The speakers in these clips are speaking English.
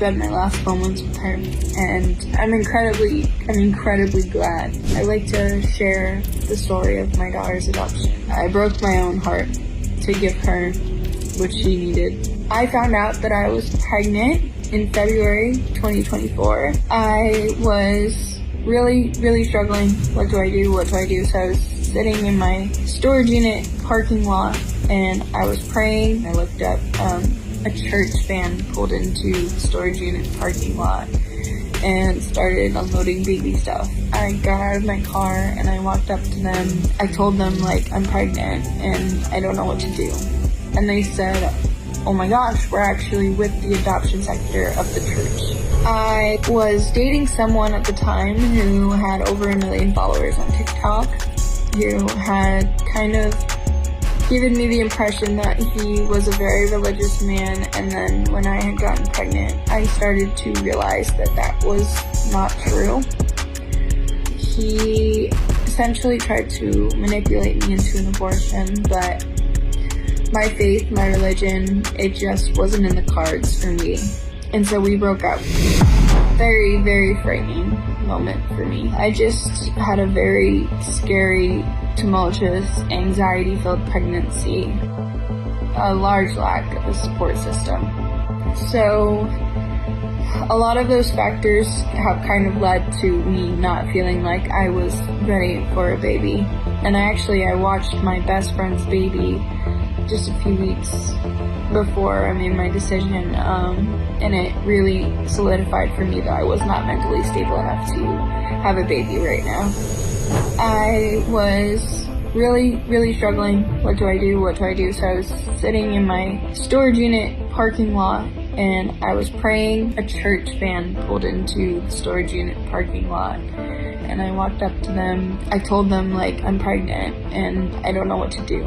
spend my last moments with her, and I'm incredibly glad. I like to share the story of my daughter's adoption. I broke my own heart to give her what she needed. I found out that I was pregnant in February 2024. I was really struggling. What do I do? So I was sitting in my storage unit parking lot and I was praying. I looked up a church van pulled into the storage unit parking lot and started unloading baby stuff. I got out of my car and I walked up to them. I told them, like, I'm pregnant and I don't know what to do. And they said, oh my gosh, we're actually with the adoption sector of the church. I was dating someone at the time who had over 1 million followers on TikTok, who had kind of given me the impression that he was a very religious man, and then when I had gotten pregnant, I started to realize that that was not true. He essentially tried to manipulate me into an abortion, but my faith, my religion, it just wasn't in the cards for me. And so we broke up. Very frightening moment for me. I just had a very scary, tumultuous, anxiety-filled pregnancy. A large lack of a support system. So a lot of those factors have kind of led to me not feeling like I was ready for a baby. And I watched my best friend's baby just a few weeks before I made my decision, and it really solidified for me that I was not mentally stable enough to have a baby right now. I was really struggling. What do I do? So I was sitting in my storage unit parking lot and I was praying. A church van pulled into the storage unit parking lot and I walked up to them. I told them, like, I'm pregnant and I don't know what to do.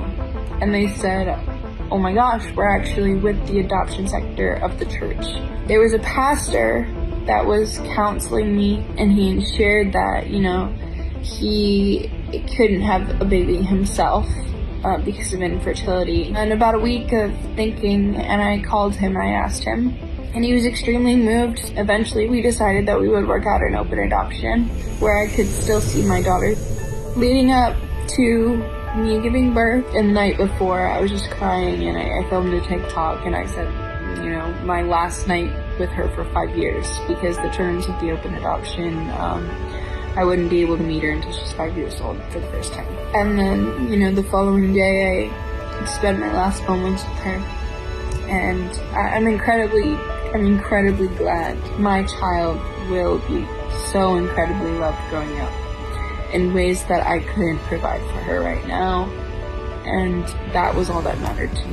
And they said, oh my gosh, we're actually with the adoption sector of the church. There was a pastor that was counseling me and he shared that, he couldn't have a baby himself because of infertility. And about a week of thinking, and I called him and I asked him, and he was extremely moved. Eventually we decided that we would work out an open adoption where I could still see my daughter. Leading up to me giving birth, and the night before I was just crying and I filmed a TikTok and I said, my last night with her for 5 years, because the terms of the open adoption, I wouldn't be able to meet her until she's 5 years old for the first time. And then, the following day I spent my last moments with her, and I'm incredibly glad. My child will be so incredibly loved growing up in ways that I couldn't provide for her right now, and that was all that mattered to me.